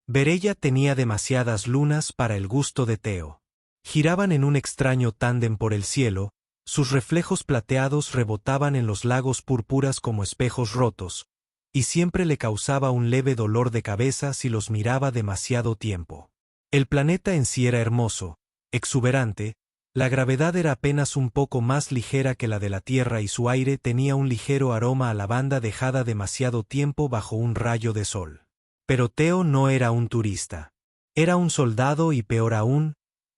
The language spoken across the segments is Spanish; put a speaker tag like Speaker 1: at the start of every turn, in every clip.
Speaker 1: Berella tenía demasiadas lunas para el gusto de Teo. Giraban en un extraño tándem por el cielo, sus reflejos plateados rebotaban en los lagos púrpuras como espejos rotos, y siempre le causaba un leve dolor de cabeza si los miraba demasiado tiempo. El planeta en sí era hermoso, exuberante, la gravedad era apenas un poco más ligera que la de la Tierra y su aire tenía un ligero aroma a lavanda dejada demasiado tiempo bajo un rayo de sol. Pero Teo no era un turista. Era un soldado y peor aún,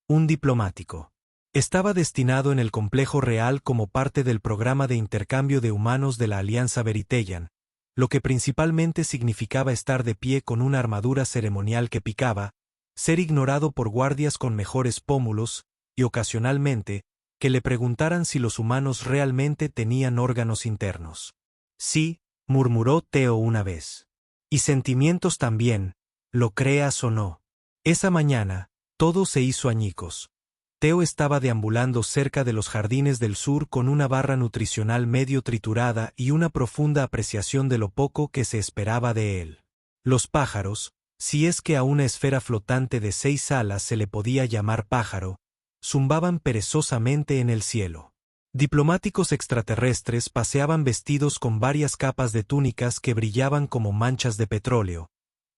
Speaker 1: un diplomático. Estaba destinado en el complejo real como parte del programa de intercambio de humanos de la Alianza Veritellan, lo que principalmente significaba estar de pie con una armadura ceremonial que picaba, ser ignorado por guardias con mejores pómulos, y ocasionalmente, que le preguntaran si los humanos realmente tenían órganos internos. Sí, murmuró Teo una vez. Y sentimientos también, lo creas o no. Esa mañana, todo se hizo añicos. Teo estaba deambulando cerca de los jardines del sur con una barra nutricional medio triturada y una profunda apreciación de lo poco que se esperaba de él. Los pájaros, si es que a una esfera flotante de 6 alas se le podía llamar pájaro, zumbaban perezosamente en el cielo. Diplomáticos extraterrestres paseaban vestidos con varias capas de túnicas que brillaban como manchas de petróleo,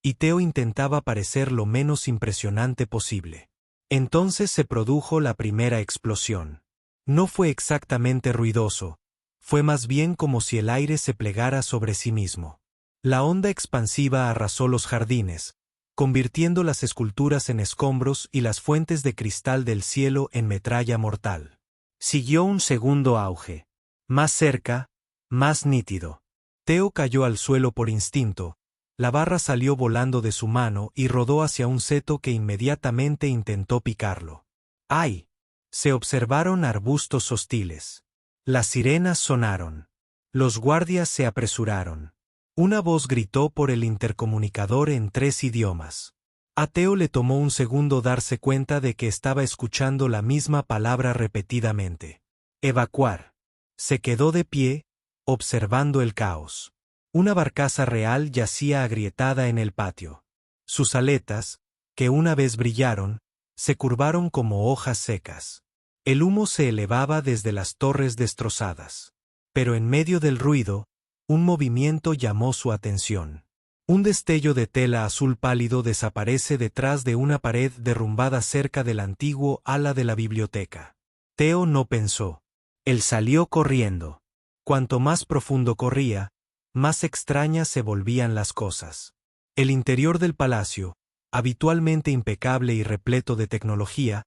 Speaker 1: y Teo intentaba parecer lo menos impresionante posible. Entonces se produjo la primera explosión. No fue exactamente ruidoso, fue más bien como si el aire se plegara sobre sí mismo. La onda expansiva arrasó los jardines, convirtiendo las esculturas en escombros y las fuentes de cristal del cielo en metralla mortal. Siguió un segundo auge. Más cerca, más nítido. Teo cayó al suelo por instinto, la barra salió volando de su mano y rodó hacia un seto que inmediatamente intentó picarlo. ¡Ay! Se observaron arbustos hostiles. Las sirenas sonaron. Los guardias se apresuraron. Una voz gritó por el intercomunicador en 3 idiomas. A Teo le tomó un segundo darse cuenta de que estaba escuchando la misma palabra repetidamente. Evacuar. Se quedó de pie, observando el caos. Una barcaza real yacía agrietada en el patio. Sus aletas, que una vez brillaron, se curvaron como hojas secas. El humo se elevaba desde las torres destrozadas. Pero en medio del ruido, un movimiento llamó su atención. Un destello de tela azul pálido desaparece detrás de una pared derrumbada cerca del antiguo ala de la biblioteca. Teo no pensó. Él salió corriendo. Cuanto más profundo corría, más extrañas se volvían las cosas. El interior del palacio, habitualmente impecable y repleto de tecnología,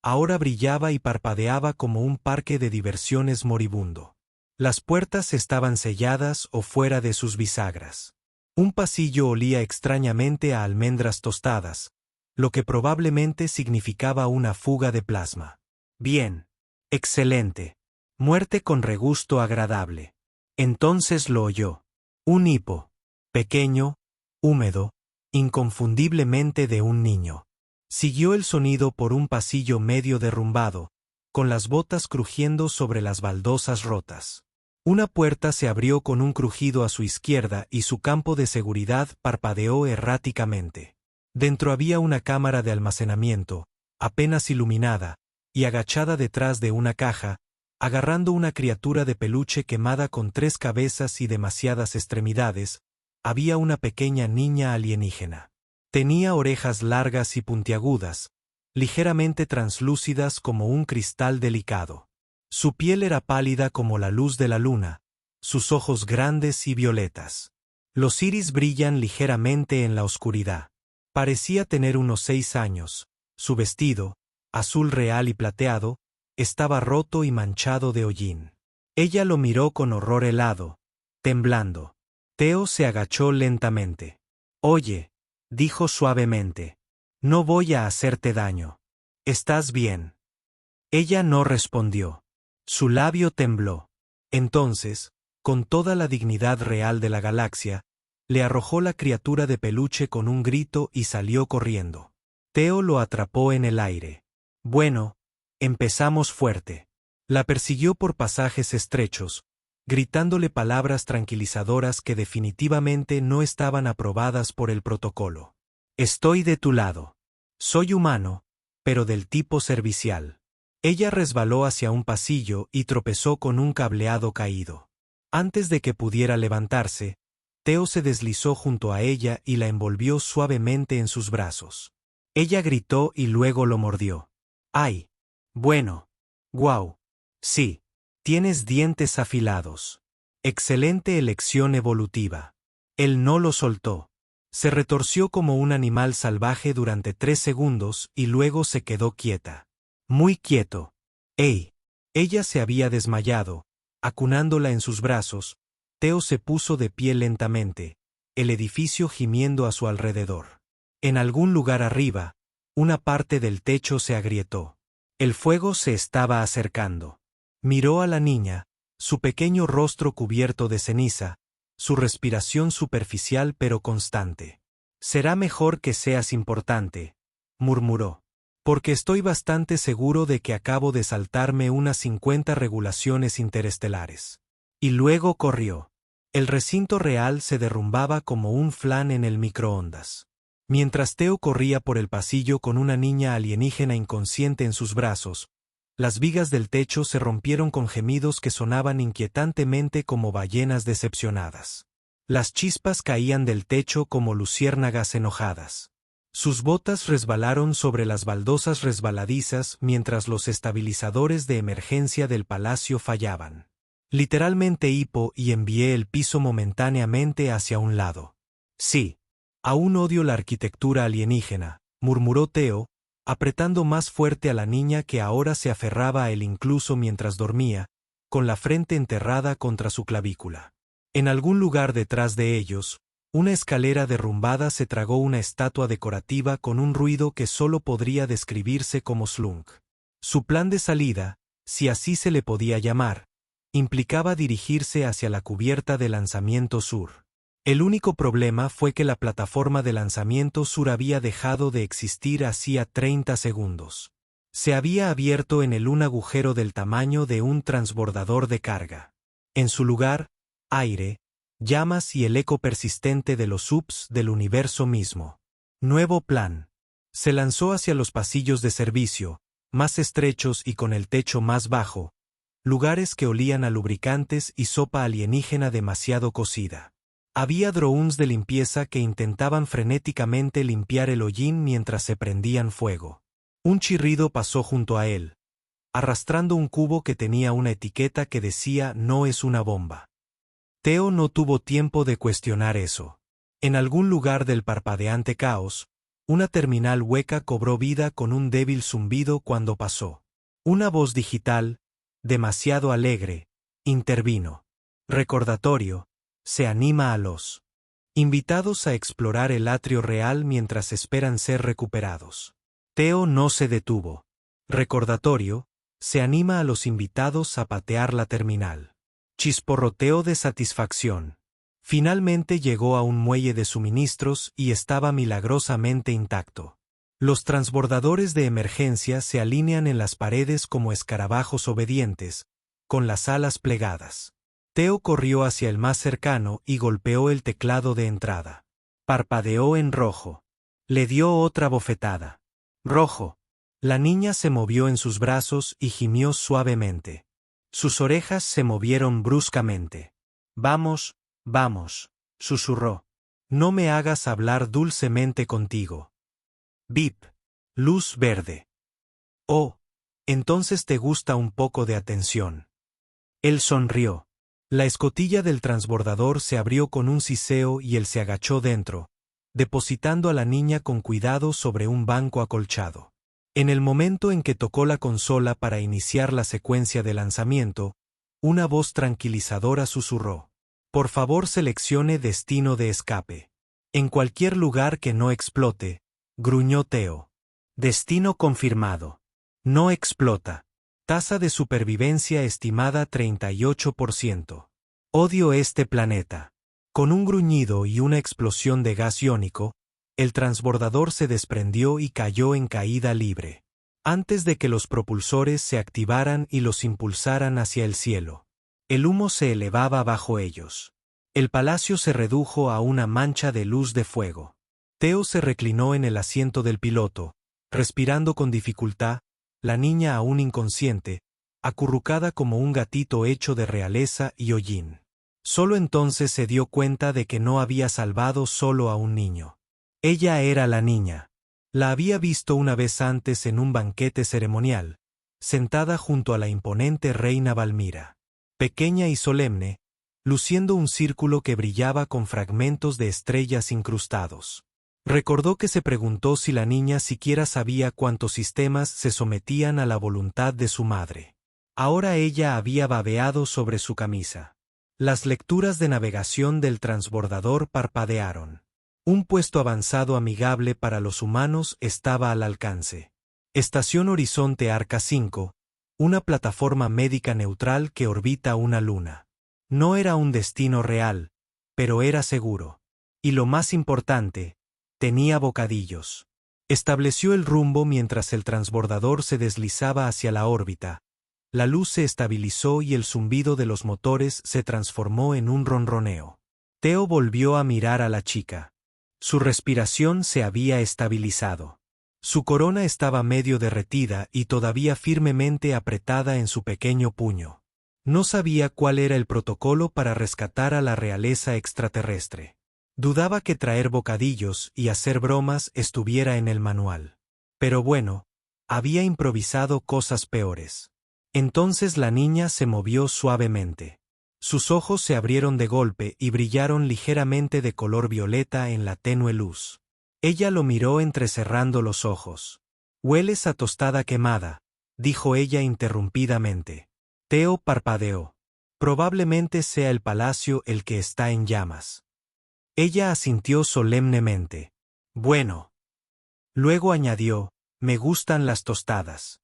Speaker 1: ahora brillaba y parpadeaba como un parque de diversiones moribundo. Las puertas estaban selladas o fuera de sus bisagras. Un pasillo olía extrañamente a almendras tostadas, lo que probablemente significaba una fuga de plasma. Bien. Excelente. Muerte con regusto agradable. Entonces lo oyó. Un hipo. Pequeño, húmedo, inconfundiblemente de un niño. Siguió el sonido por un pasillo medio derrumbado, con las botas crujiendo sobre las baldosas rotas. Una puerta se abrió con un crujido a su izquierda y su campo de seguridad parpadeó erráticamente. Dentro había una cámara de almacenamiento, apenas iluminada, y agachada detrás de una caja, agarrando una criatura de peluche quemada con 3 cabezas y demasiadas extremidades, había una pequeña niña alienígena. Tenía orejas largas y puntiagudas, ligeramente translúcidas como un cristal delicado. Su piel era pálida como la luz de la luna, sus ojos grandes y violetas. Los iris brillan ligeramente en la oscuridad. Parecía tener unos 6 años. Su vestido, azul real y plateado, estaba roto y manchado de hollín. Ella lo miró con horror helado, temblando. Teo se agachó lentamente. «Oye», dijo suavemente, «no voy a hacerte daño. ¿Estás bien?» Ella no respondió. Su labio tembló. Entonces, con toda la dignidad real de la galaxia, le arrojó la criatura de peluche con un grito y salió corriendo. Teo lo atrapó en el aire. «Bueno, empezamos fuerte». La persiguió por pasajes estrechos, gritándole palabras tranquilizadoras que definitivamente no estaban aprobadas por el protocolo. Estoy de tu lado. Soy humano, pero del tipo servicial. Ella resbaló hacia un pasillo y tropezó con un cableado caído. Antes de que pudiera levantarse, Theo se deslizó junto a ella y la envolvió suavemente en sus brazos. Ella gritó y luego lo mordió. ¡Ay! Bueno. ¡Guau! Sí. Tienes dientes afilados. Excelente elección evolutiva. Él no lo soltó. Se retorció como un animal salvaje durante 3 segundos y luego se quedó quieta. Muy quieto. ¡Ey! Ella se había desmayado. Acunándola en sus brazos, Theo se puso de pie lentamente, el edificio gimiendo a su alrededor. En algún lugar arriba, una parte del techo se agrietó. El fuego se estaba acercando. Miró a la niña, su pequeño rostro cubierto de ceniza, su respiración superficial pero constante. «Será mejor que seas importante», murmuró. «Porque estoy bastante seguro de que acabo de saltarme unas 50 regulaciones interestelares». Y luego corrió. El recinto real se derrumbaba como un flan en el microondas. Mientras Theo corría por el pasillo con una niña alienígena inconsciente en sus brazos, las vigas del techo se rompieron con gemidos que sonaban inquietantemente como ballenas decepcionadas. Las chispas caían del techo como luciérnagas enojadas. Sus botas resbalaron sobre las baldosas resbaladizas mientras los estabilizadores de emergencia del palacio fallaban. Literalmente hipo y envié el piso momentáneamente hacia un lado. Sí. Aún odio la arquitectura alienígena, murmuró Theo, apretando más fuerte a la niña que ahora se aferraba a él incluso mientras dormía, con la frente enterrada contra su clavícula. En algún lugar detrás de ellos, una escalera derrumbada se tragó una estatua decorativa con un ruido que solo podría describirse como slunk. Su plan de salida, si así se le podía llamar, implicaba dirigirse hacia la cubierta de lanzamiento sur. El único problema fue que la plataforma de lanzamiento sur había dejado de existir hacía 30 segundos. Se había abierto en él un agujero del tamaño de un transbordador de carga. En su lugar, aire, llamas y el eco persistente de los subs del universo mismo. Nuevo plan. Se lanzó hacia los pasillos de servicio, más estrechos y con el techo más bajo, lugares que olían a lubricantes y sopa alienígena demasiado cocida. Había drones de limpieza que intentaban frenéticamente limpiar el hollín mientras se prendían fuego. Un chirrido pasó junto a él, arrastrando un cubo que tenía una etiqueta que decía «No es una bomba». Theo no tuvo tiempo de cuestionar eso. En algún lugar del parpadeante caos, una terminal hueca cobró vida con un débil zumbido cuando pasó. Una voz digital, demasiado alegre, intervino. Recordatorio. Se anima a los invitados a explorar el atrio real mientras esperan ser recuperados. Theo no se detuvo. Recordatorio. Se anima a los invitados a patear la terminal. Chisporroteo de satisfacción. Finalmente llegó a un muelle de suministros y estaba milagrosamente intacto. Los transbordadores de emergencia se alinean en las paredes como escarabajos obedientes, con las alas plegadas. Theo corrió hacia el más cercano y golpeó el teclado de entrada. Parpadeó en rojo. Le dio otra bofetada. Rojo. La niña se movió en sus brazos y gimió suavemente. Sus orejas se movieron bruscamente. Vamos, vamos, susurró. No me hagas hablar dulcemente contigo. Bip. Luz verde. Oh, entonces te gusta un poco de atención. Él sonrió. La escotilla del transbordador se abrió con un siseo y él se agachó dentro, depositando a la niña con cuidado sobre un banco acolchado. En el momento en que tocó la consola para iniciar la secuencia de lanzamiento, una voz tranquilizadora susurró. Por favor seleccione destino de escape. En cualquier lugar que no explote, gruñó Theo. Destino confirmado. No explota. Tasa de supervivencia estimada 38%. Odio este planeta. Con un gruñido y una explosión de gas iónico, el transbordador se desprendió y cayó en caída libre. Antes de que los propulsores se activaran y los impulsaran hacia el cielo. El humo se elevaba bajo ellos. El palacio se redujo a una mancha de luz de fuego. Teo se reclinó en el asiento del piloto, respirando con dificultad, la niña aún inconsciente, acurrucada como un gatito hecho de realeza y hollín. Solo entonces se dio cuenta de que no había salvado solo a un niño. Ella era la niña. La había visto una vez antes en un banquete ceremonial, sentada junto a la imponente reina Valmira. Pequeña y solemne, luciendo un círculo que brillaba con fragmentos de estrellas incrustados. Recordó que se preguntó si la niña siquiera sabía cuántos sistemas se sometían a la voluntad de su madre. Ahora ella había babeado sobre su camisa. Las lecturas de navegación del transbordador parpadearon. Un puesto avanzado amigable para los humanos estaba al alcance. Estación Horizonte Arca 5, una plataforma médica neutral que orbita una luna. No era un destino real, pero era seguro. Y lo más importante, tenía bocadillos. Estableció el rumbo mientras el transbordador se deslizaba hacia la órbita. La luz se estabilizó y el zumbido de los motores se transformó en un ronroneo. Teo volvió a mirar a la chica. Su respiración se había estabilizado. Su corona estaba medio derretida y todavía firmemente apretada en su pequeño puño. No sabía cuál era el protocolo para rescatar a la realeza extraterrestre. Dudaba que traer bocadillos y hacer bromas estuviera en el manual. Pero bueno, había improvisado cosas peores. Entonces la niña se movió suavemente. Sus ojos se abrieron de golpe y brillaron ligeramente de color violeta en la tenue luz. Ella lo miró entrecerrando los ojos. «Hueles a tostada quemada», dijo ella interrumpidamente. Teo parpadeó. «Probablemente sea el palacio el que está en llamas». Ella asintió solemnemente. «Bueno». Luego añadió, «Me gustan las tostadas».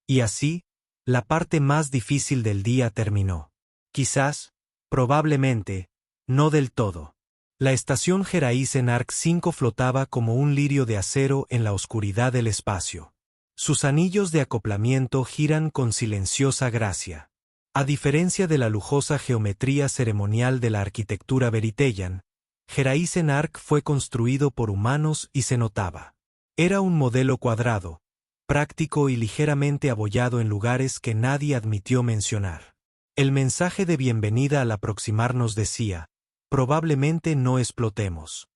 Speaker 1: Y así, la parte más difícil del día terminó. Quizás, probablemente, no del todo. La estación Gerais-en Arc 5 flotaba como un lirio de acero en la oscuridad del espacio. Sus anillos de acoplamiento giran con silenciosa gracia. A diferencia de la lujosa geometría ceremonial de la arquitectura Beritellan, Gerais-en Arc fue construido por humanos y se notaba. Era un modelo cuadrado, práctico y ligeramente abollado en lugares que nadie admitió mencionar. El mensaje de bienvenida al aproximarnos decía, probablemente no explotemos.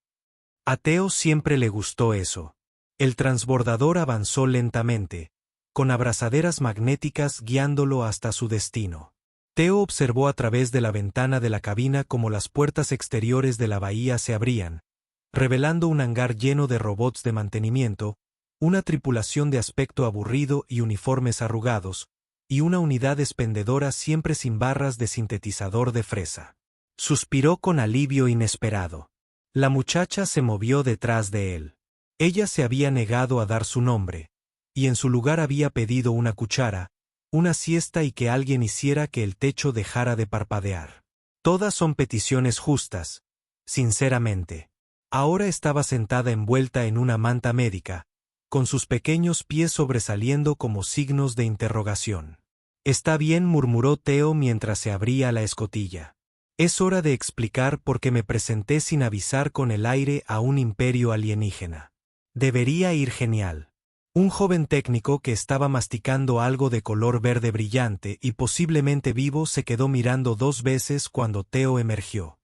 Speaker 1: A Teo siempre le gustó eso. El transbordador avanzó lentamente, con abrazaderas magnéticas guiándolo hasta su destino. Teo observó a través de la ventana de la cabina cómo las puertas exteriores de la bahía se abrían, revelando un hangar lleno de robots de mantenimiento, una tripulación de aspecto aburrido y uniformes arrugados, y una unidad expendedora siempre sin barras de sintetizador de fresa. Suspiró con alivio inesperado. La muchacha se movió detrás de él. Ella se había negado a dar su nombre, y en su lugar había pedido una cuchara, una siesta y que alguien hiciera que el techo dejara de parpadear. Todas son peticiones justas, sinceramente. Ahora estaba sentada envuelta en una manta médica, con sus pequeños pies sobresaliendo como signos de interrogación. «Está bien», murmuró Teo mientras se abría la escotilla. «Es hora de explicar por qué me presenté sin avisar con el aire a un imperio alienígena. Debería ir genial». Un joven técnico que estaba masticando algo de color verde brillante y posiblemente vivo se quedó mirando 2 veces cuando Teo emergió.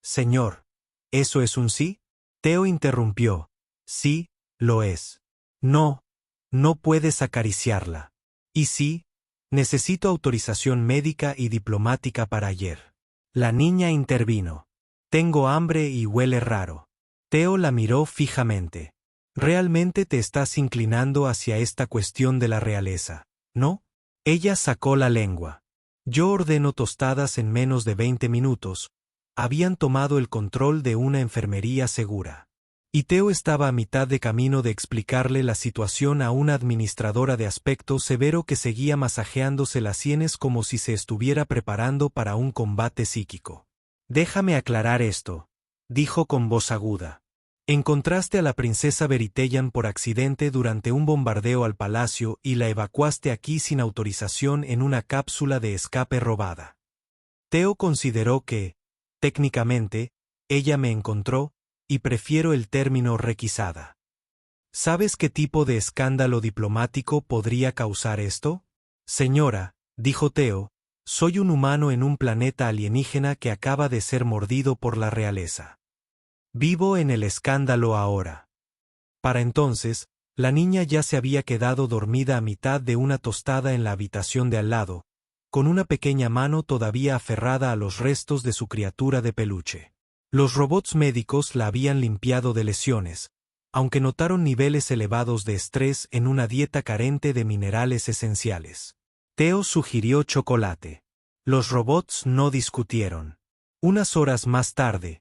Speaker 1: Señor, ¿eso es un sí?» Teo interrumpió. «Sí, lo es». «No, no puedes acariciarla». «¿Y sí? Necesito autorización médica y diplomática para ayer». La niña intervino. «Tengo hambre y huele raro». Teo la miró fijamente. «¿Realmente te estás inclinando hacia esta cuestión de la realeza, no?» Ella sacó la lengua. «Yo ordeno tostadas en menos de 20 minutos». Habían tomado el control de una enfermería segura. Y Teo estaba a mitad de camino de explicarle la situación a una administradora de aspecto severo que seguía masajeándose las sienes como si se estuviera preparando para un combate psíquico. «Déjame aclarar esto», dijo con voz aguda. «Encontraste a la princesa Beritellan por accidente durante un bombardeo al palacio y la evacuaste aquí sin autorización en una cápsula de escape robada. Teo consideró que, técnicamente, ella me encontró, y prefiero el término requisada. ¿Sabes qué tipo de escándalo diplomático podría causar esto? Señora, dijo Theo, soy un humano en un planeta alienígena que acaba de ser mordido por la realeza. Vivo en el escándalo ahora. Para entonces, la niña ya se había quedado dormida a mitad de una tostada en la habitación de al lado, con una pequeña mano todavía aferrada a los restos de su criatura de peluche. Los robots médicos la habían limpiado de lesiones, aunque notaron niveles elevados de estrés en una dieta carente de minerales esenciales. Theo sugirió chocolate. Los robots no discutieron. Unas horas más tarde,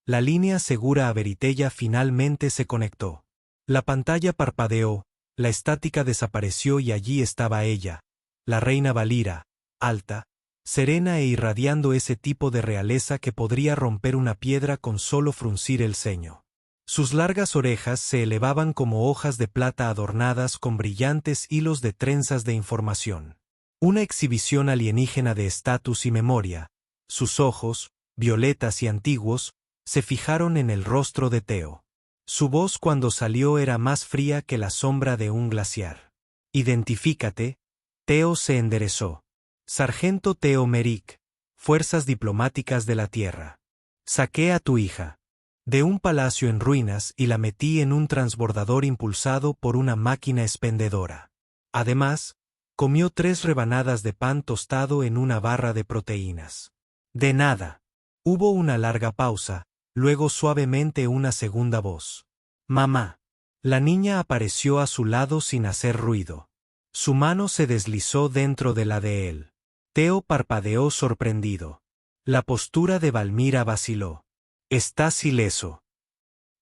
Speaker 1: la línea segura a Veritella finalmente se conectó. La pantalla parpadeó, la estática desapareció y allí estaba ella, la reina Valira, alta, serena e irradiando ese tipo de realeza que podría romper una piedra con solo fruncir el ceño. Sus largas orejas se elevaban como hojas de plata adornadas con brillantes hilos de trenzas de información. Una exhibición alienígena de estatus y memoria. Sus ojos, violetas y antiguos, se fijaron en el rostro de Theo. Su voz cuando salió era más fría que la sombra de un glaciar. Identifícate. Theo se enderezó. Sargento Theo Merrick, Fuerzas Diplomáticas de la Tierra. Saqué a tu hija de un palacio en ruinas y la metí en un transbordador impulsado por una máquina expendedora. Además, comió 3 rebanadas de pan tostado en una barra de proteínas. De nada. Hubo una larga pausa, luego suavemente una segunda voz. Mamá. La niña apareció a su lado sin hacer ruido. Su mano se deslizó dentro de la de él. Theo parpadeó sorprendido. La postura de Valmira vaciló. Estás ileso.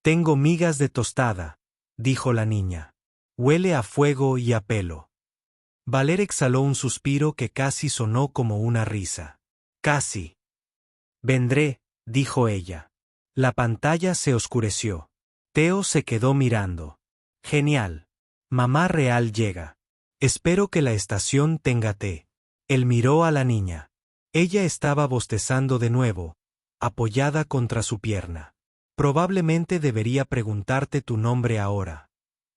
Speaker 1: Tengo migas de tostada, dijo la niña. Huele a fuego y a pelo. Valer exhaló un suspiro que casi sonó como una risa. Casi. Vendré, dijo ella. La pantalla se oscureció. Theo se quedó mirando. Genial. Mamá real llega. Espero que la estación tenga té. Él miró a la niña. Ella estaba bostezando de nuevo, apoyada contra su pierna. Probablemente debería preguntarte tu nombre ahora,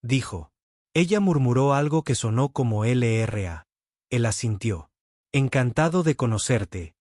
Speaker 1: dijo. Ella murmuró algo que sonó como LRA. Él asintió. Encantado de conocerte.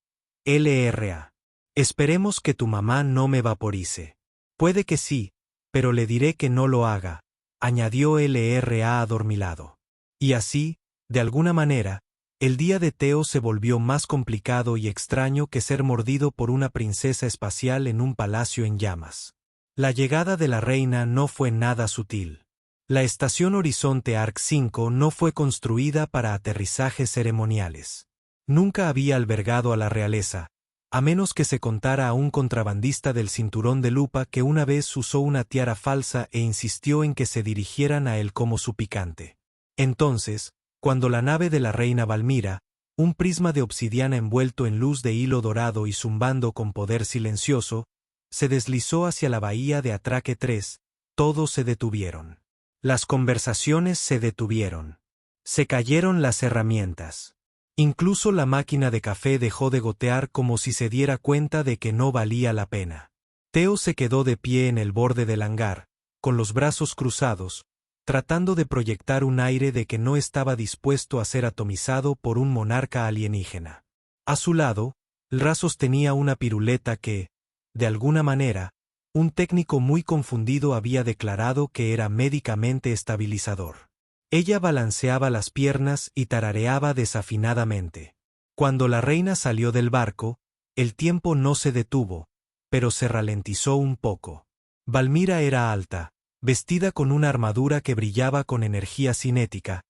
Speaker 1: LRA. Esperemos que tu mamá no me vaporice. Puede que sí, pero le diré que no lo haga, añadió LRA adormilado. Y así, de alguna manera, el día de Theo se volvió más complicado y extraño que ser mordido por una princesa espacial en un palacio en llamas. La llegada de la reina no fue nada sutil. La estación Horizonte Arc 5 no fue construida para aterrizajes ceremoniales. Nunca había albergado a la realeza, a menos que se contara a un contrabandista del cinturón de lupa que una vez usó una tiara falsa e insistió en que se dirigieran a él como su picante. Entonces, cuando la nave de la reina Valmira, un prisma de obsidiana envuelto en luz de hilo dorado y zumbando con poder silencioso, se deslizó hacia la bahía de Atraque 3, todos se detuvieron. Las conversaciones se detuvieron. Se cayeron las herramientas. Incluso la máquina de café dejó de gotear como si se diera cuenta de que no valía la pena. Theo se quedó de pie en el borde del hangar, con los brazos cruzados, tratando de proyectar un aire de que no estaba dispuesto a ser atomizado por un monarca alienígena. A su lado, Lra sostenía una piruleta que, de alguna manera, un técnico muy confundido había declarado que era médicamente estabilizador. Ella balanceaba las piernas y tarareaba desafinadamente. Cuando la reina salió del barco, el tiempo no se detuvo, pero se ralentizó un poco. Valmira era alta, vestida con una armadura que brillaba con energía cinética,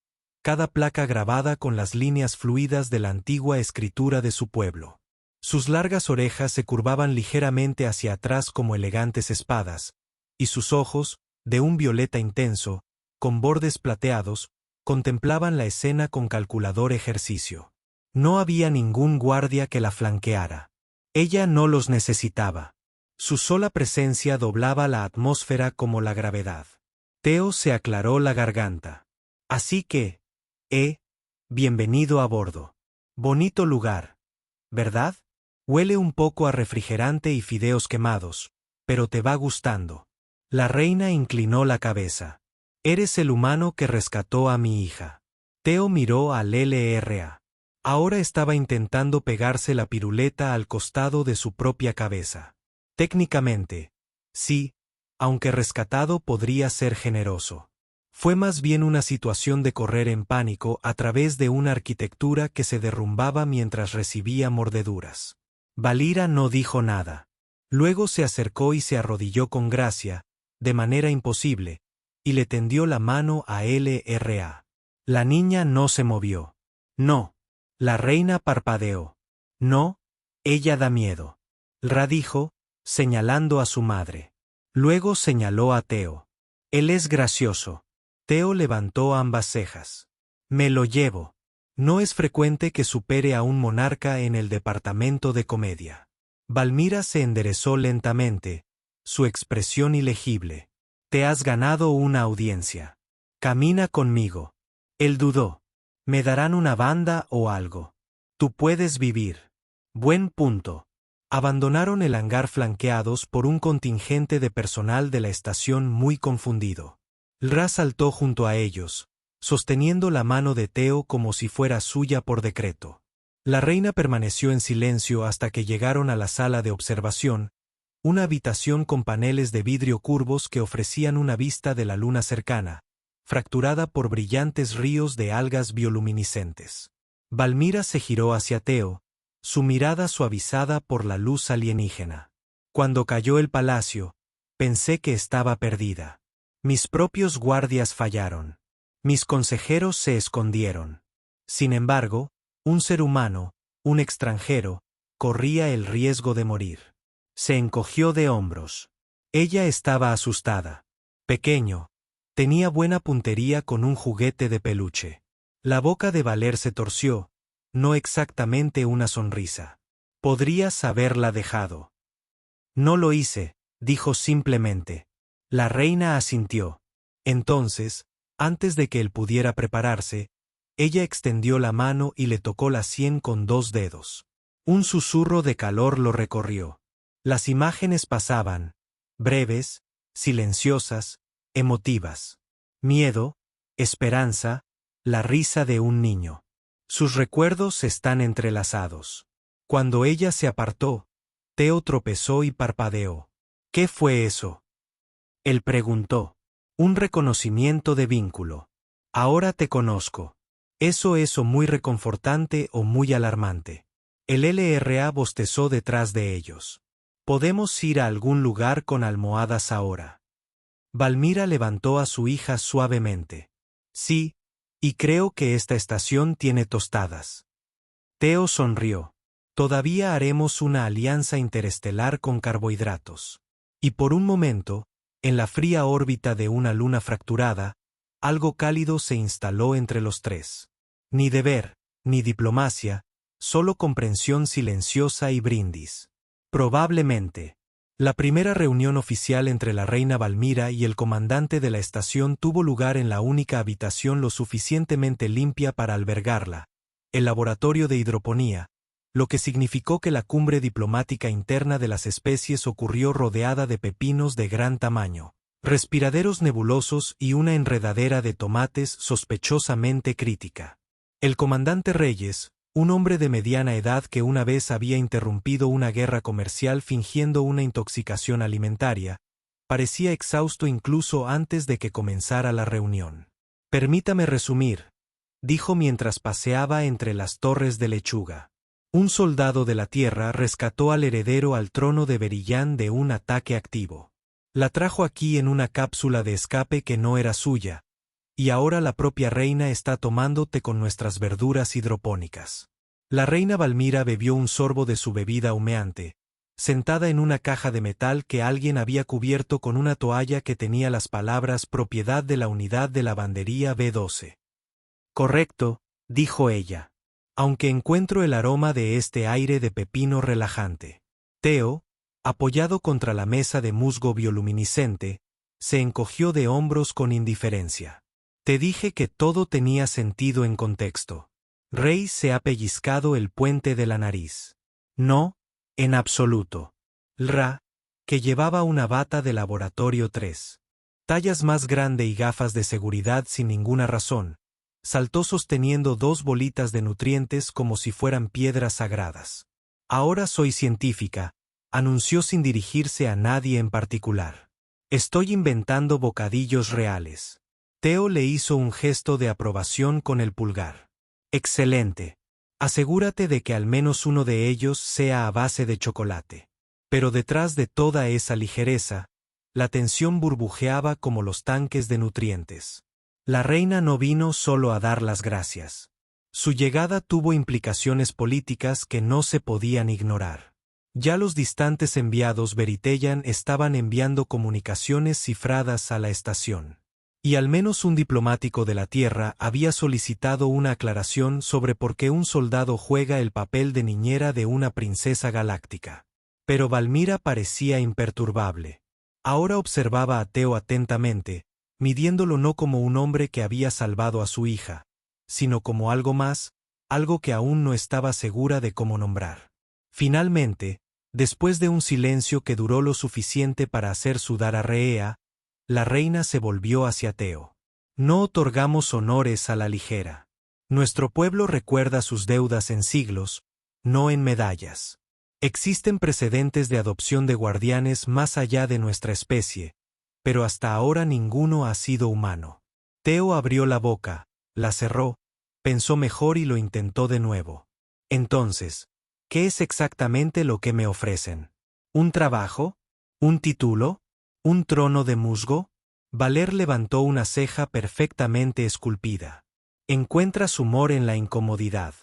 Speaker 1: cada placa grabada con las líneas fluidas de la antigua escritura de su pueblo. Sus largas orejas se curvaban ligeramente hacia atrás como elegantes espadas, y sus ojos, de un violeta intenso, con bordes plateados, contemplaban la escena con calculador ejercicio. No había ningún guardia que la flanqueara. Ella no los necesitaba. Su sola presencia doblaba la atmósfera como la gravedad. Theo se aclaró la garganta. Así que, bienvenido a bordo. Bonito lugar, ¿verdad? Huele un poco a refrigerante y fideos quemados, pero te va gustando. La reina inclinó la cabeza. Eres el humano que rescató a mi hija. Teo miró al LRA. Ahora estaba intentando pegarse la piruleta al costado de su propia cabeza. Técnicamente, sí, aunque rescatado podría ser generoso. Fue más bien una situación de correr en pánico a través de una arquitectura que se derrumbaba mientras recibía mordeduras. Valira no dijo nada. Luego se acercó y se arrodilló con gracia, de manera imposible, y le tendió la mano a LRA. La niña no se movió. No. La reina parpadeó. No, ella da miedo. Ra dijo, señalando a su madre. Luego señaló a Teo. Él es gracioso. Teo levantó ambas cejas. Me lo llevo. No es frecuente que supere a un monarca en el departamento de comedia. Valmira se enderezó lentamente, su expresión ilegible. Te has ganado una audiencia. Camina conmigo. Él dudó. Me darán una banda o algo. Tú puedes vivir. Buen punto. Abandonaron el hangar flanqueados por un contingente de personal de la estación muy confundido. Ra saltó junto a ellos, sosteniendo la mano de Teo como si fuera suya por decreto. La reina permaneció en silencio hasta que llegaron a la sala de observación, una habitación con paneles de vidrio curvos que ofrecían una vista de la luna cercana, fracturada por brillantes ríos de algas bioluminiscentes. Valmira se giró hacia Teo, su mirada suavizada por la luz alienígena. Cuando cayó el palacio, pensé que estaba perdida. Mis propios guardias fallaron. Mis consejeros se escondieron. Sin embargo, un ser humano, un extranjero, corría el riesgo de morir. Se encogió de hombros. Ella estaba asustada. Pequeño. Tenía buena puntería con un juguete de peluche. La boca de Valer se torció, no exactamente una sonrisa. Podrías haberla dejado. No lo hice, dijo simplemente. La reina asintió. Entonces, antes de que él pudiera prepararse, ella extendió la mano y le tocó la sien con 2 dedos. Un susurro de calor lo recorrió. Las imágenes pasaban, breves, silenciosas, emotivas. Miedo, esperanza, la risa de un niño. Sus recuerdos están entrelazados. Cuando ella se apartó, Teo tropezó y parpadeó. ¿Qué fue eso? Él preguntó. Un reconocimiento de vínculo. Ahora te conozco. ¿Eso es o muy reconfortante o muy alarmante? El LRA bostezó detrás de ellos. Podemos ir a algún lugar con almohadas ahora. Valmira levantó a su hija suavemente. Sí, y creo que esta estación tiene tostadas. Teo sonrió. Todavía haremos una alianza interestelar con carbohidratos. Y por un momento, en la fría órbita de una luna fracturada, algo cálido se instaló entre los tres. Ni deber, ni diplomacia, solo comprensión silenciosa y brindis. Probablemente. La primera reunión oficial entre la reina Valmira y el comandante de la estación tuvo lugar en la única habitación lo suficientemente limpia para albergarla, el laboratorio de hidroponía, lo que significó que la cumbre diplomática interna de las especies ocurrió rodeada de pepinos de gran tamaño, respiraderos nebulosos y una enredadera de tomates sospechosamente crítica. El comandante Reyes, un hombre de mediana edad que una vez había interrumpido una guerra comercial fingiendo una intoxicación alimentaria, parecía exhausto incluso antes de que comenzara la reunión. Permítame resumir, dijo mientras paseaba entre las torres de lechuga. Un soldado de la Tierra rescató al heredero al trono de Berillán de un ataque activo. La trajo aquí en una cápsula de escape que no era suya, y ahora la propia reina está tomando té con nuestras verduras hidropónicas. La reina Valmira bebió un sorbo de su bebida humeante, sentada en una caja de metal que alguien había cubierto con una toalla que tenía las palabras propiedad de la unidad de lavandería B12. Correcto, dijo ella. Aunque encuentro el aroma de este aire de pepino relajante. Teo, apoyado contra la mesa de musgo bioluminiscente, se encogió de hombros con indiferencia. Te dije que todo tenía sentido en contexto. Rey se ha pellizcado el puente de la nariz. No, en absoluto. Ra, que llevaba una bata de laboratorio 3 tallas más grande y gafas de seguridad sin ninguna razón, saltó sosteniendo 2 bolitas de nutrientes como si fueran piedras sagradas. Ahora soy científica, anunció sin dirigirse a nadie en particular. Estoy inventando bocadillos reales. Theo le hizo un gesto de aprobación con el pulgar. Excelente. Asegúrate de que al menos uno de ellos sea a base de chocolate. Pero detrás de toda esa ligereza, la tensión burbujeaba como los tanques de nutrientes. La reina no vino solo a dar las gracias. Su llegada tuvo implicaciones políticas que no se podían ignorar. Ya los distantes enviados Beritellan estaban enviando comunicaciones cifradas a la estación. Y al menos un diplomático de la Tierra había solicitado una aclaración sobre por qué un soldado juega el papel de niñera de una princesa galáctica. Pero Valmira parecía imperturbable. Ahora observaba a Theo atentamente, midiéndolo no como un hombre que había salvado a su hija, sino como algo más, algo que aún no estaba segura de cómo nombrar. Finalmente, después de un silencio que duró lo suficiente para hacer sudar a Rhea, la reina se volvió hacia Theo. No otorgamos honores a la ligera. Nuestro pueblo recuerda sus deudas en siglos, no en medallas. Existen precedentes de adopción de guardianes más allá de nuestra especie, pero hasta ahora ninguno ha sido humano. Theo abrió la boca, la cerró, pensó mejor y lo intentó de nuevo. Entonces, ¿qué es exactamente lo que me ofrecen? ¿Un trabajo? ¿Un título? ¿Un trono de musgo? Valer levantó una ceja perfectamente esculpida. Encuentras humor en la incomodidad.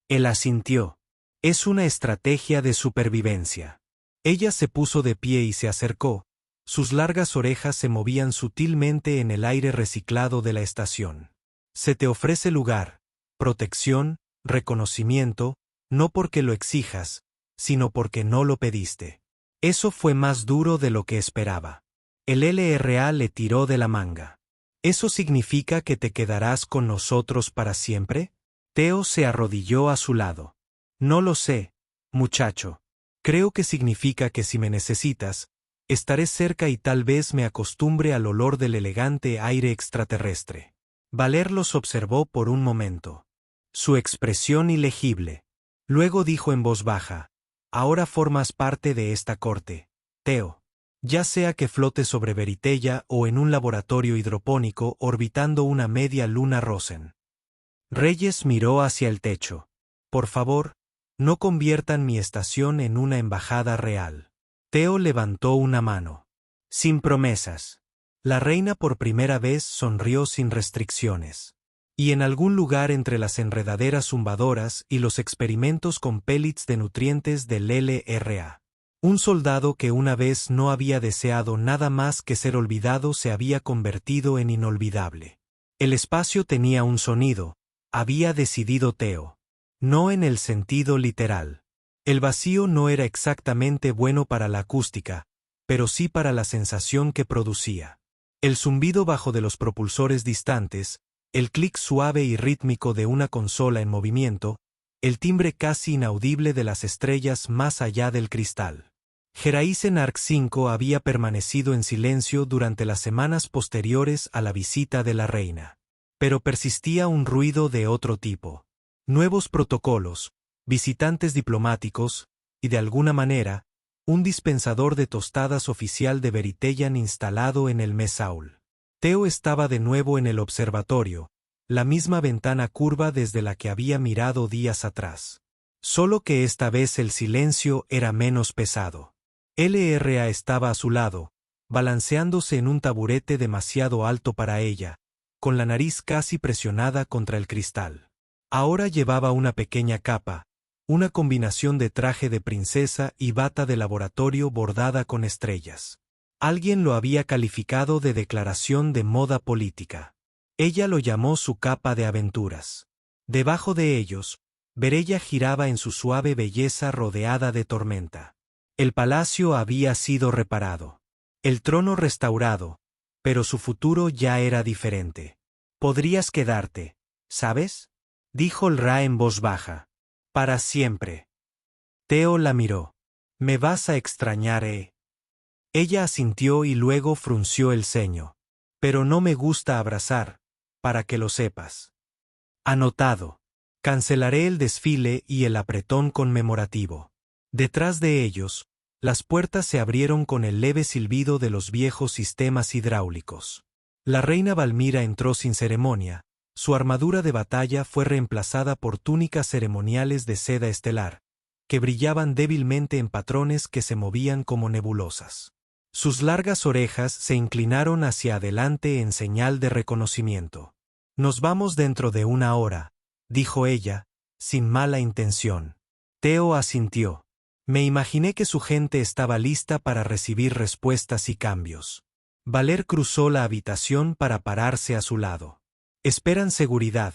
Speaker 1: Él asintió. Es una estrategia de supervivencia. Ella se puso de pie y se acercó. Sus largas orejas se movían sutilmente en el aire reciclado de la estación. Se te ofrece lugar, protección, reconocimiento, no porque lo exijas, sino porque no lo pediste. Eso fue más duro de lo que esperaba. El LRA le tiró de la manga. ¿Eso significa que te quedarás con nosotros para siempre? Theo se arrodilló a su lado. No lo sé, muchacho. Creo que significa que si me necesitas, estaré cerca y tal vez me acostumbre al olor del elegante aire extraterrestre. Valer los observó por un momento. Su expresión ilegible. Luego dijo en voz baja, ahora formas parte de esta corte, Theo. Ya sea que flotes sobre Beritella o en un laboratorio hidropónico orbitando una media luna Rosen. Reyes miró hacia el techo. Por favor, no conviertan mi estación en una embajada real. Theo levantó una mano. Sin promesas. La reina por primera vez sonrió sin restricciones. Y en algún lugar entre las enredaderas zumbadoras y los experimentos con pellets de nutrientes del LRA. Un soldado que una vez no había deseado nada más que ser olvidado se había convertido en inolvidable. El espacio tenía un sonido, había decidido Theo. No en el sentido literal. El vacío no era exactamente bueno para la acústica, pero sí para la sensación que producía. El zumbido bajo de los propulsores distantes, el clic suave y rítmico de una consola en movimiento, el timbre casi inaudible de las estrellas más allá del cristal. Geraisen Arc 5 había permanecido en silencio durante las semanas posteriores a la visita de la reina. Pero persistía un ruido de otro tipo. Nuevos protocolos, visitantes diplomáticos, y de alguna manera, un dispensador de tostadas oficial de Beritellan instalado en el Mesaul. Theo estaba de nuevo en el observatorio, la misma ventana curva desde la que había mirado días atrás. Solo que esta vez el silencio era menos pesado. LRA estaba a su lado, balanceándose en un taburete demasiado alto para ella, con la nariz casi presionada contra el cristal. Ahora llevaba una pequeña capa, una combinación de traje de princesa y bata de laboratorio bordada con estrellas. Alguien lo había calificado de declaración de moda política. Ella lo llamó su capa de aventuras. Debajo de ellos, Berella giraba en su suave belleza rodeada de tormenta. El palacio había sido reparado. El trono restaurado, pero su futuro ya era diferente. Podrías quedarte, ¿sabes? Dijo el Ra en voz baja. Para siempre. Theo la miró. Me vas a extrañar, Ella asintió y luego frunció el ceño. Pero no me gusta abrazar, para que lo sepas. Anotado. Cancelaré el desfile y el apretón conmemorativo. Detrás de ellos, las puertas se abrieron con el leve silbido de los viejos sistemas hidráulicos. La reina Valmira entró sin ceremonia. Su armadura de batalla fue reemplazada por túnicas ceremoniales de seda estelar, que brillaban débilmente en patrones que se movían como nebulosas. Sus largas orejas se inclinaron hacia adelante en señal de reconocimiento. «Nos vamos dentro de 1 hora», dijo ella, sin mala intención. Theo asintió. Me imaginé que su gente estaba lista para recibir respuestas y cambios. Valer cruzó la habitación para pararse a su lado. Esperan seguridad,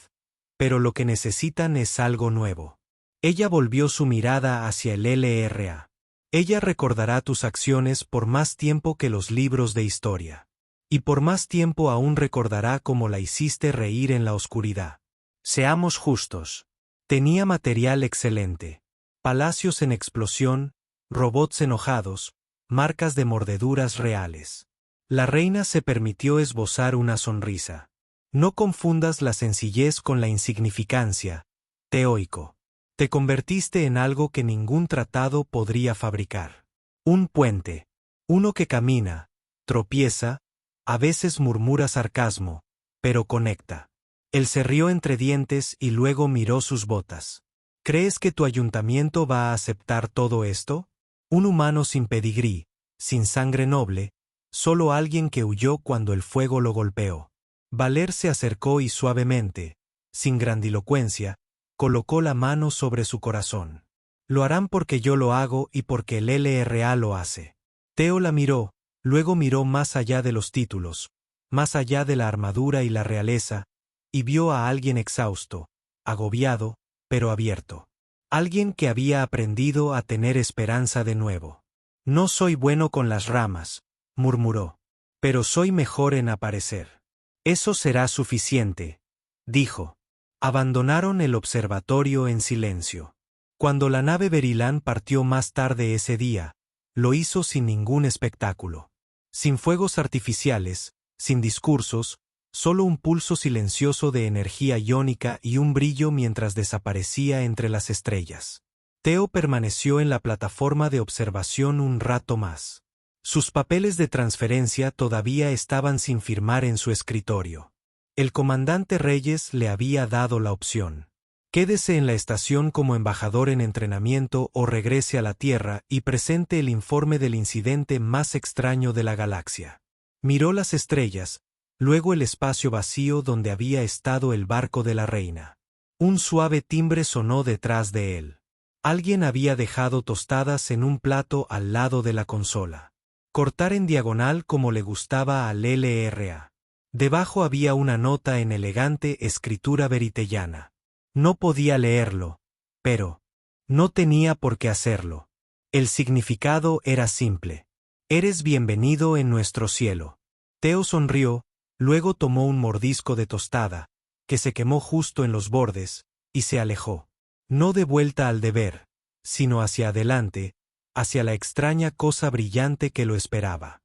Speaker 1: pero lo que necesitan es algo nuevo. Ella volvió su mirada hacia el LRA. Ella recordará tus acciones por más tiempo que los libros de historia. Y por más tiempo aún recordará cómo la hiciste reír en la oscuridad. Seamos justos. Tenía material excelente. Palacios en explosión, robots enojados, marcas de mordeduras reales. La reina se permitió esbozar una sonrisa. No confundas la sencillez con la insignificancia, Teoico. Te convertiste en algo que ningún tratado podría fabricar. Un puente. Uno que camina, tropieza, a veces murmura sarcasmo, pero conecta. Él se rió entre dientes y luego miró sus botas. ¿Crees que tu ayuntamiento va a aceptar todo esto? Un humano sin pedigrí, sin sangre noble, solo alguien que huyó cuando el fuego lo golpeó. Valer se acercó y suavemente, sin grandilocuencia, colocó la mano sobre su corazón. Lo harán porque yo lo hago y porque el LRA lo hace. Theo la miró, luego miró más allá de los títulos, más allá de la armadura y la realeza, y vio a alguien exhausto, agobiado, pero abierto. Alguien que había aprendido a tener esperanza de nuevo. No soy bueno con las ramas, murmuró, pero soy mejor en aparecer. Eso será suficiente, dijo. Abandonaron el observatorio en silencio. Cuando la nave Verilán partió más tarde ese día, lo hizo sin ningún espectáculo. Sin fuegos artificiales, sin discursos, solo un pulso silencioso de energía iónica y un brillo mientras desaparecía entre las estrellas. Theo permaneció en la plataforma de observación un rato más. Sus papeles de transferencia todavía estaban sin firmar en su escritorio. El comandante Reyes le había dado la opción. Quédese en la estación como embajador en entrenamiento o regrese a la Tierra y presente el informe del incidente más extraño de la galaxia. Miró las estrellas, luego el espacio vacío donde había estado el barco de la reina. Un suave timbre sonó detrás de él. Alguien había dejado tostadas en un plato al lado de la consola. Cortar en diagonal como le gustaba al LRA. Debajo había una nota en elegante escritura veritellana. No podía leerlo, pero no tenía por qué hacerlo. El significado era simple. Eres bienvenido en nuestro cielo. Theo sonrió, luego tomó un mordisco de tostada, que se quemó justo en los bordes, y se alejó. No de vuelta al deber, sino hacia adelante, hacia la extraña cosa brillante que lo esperaba.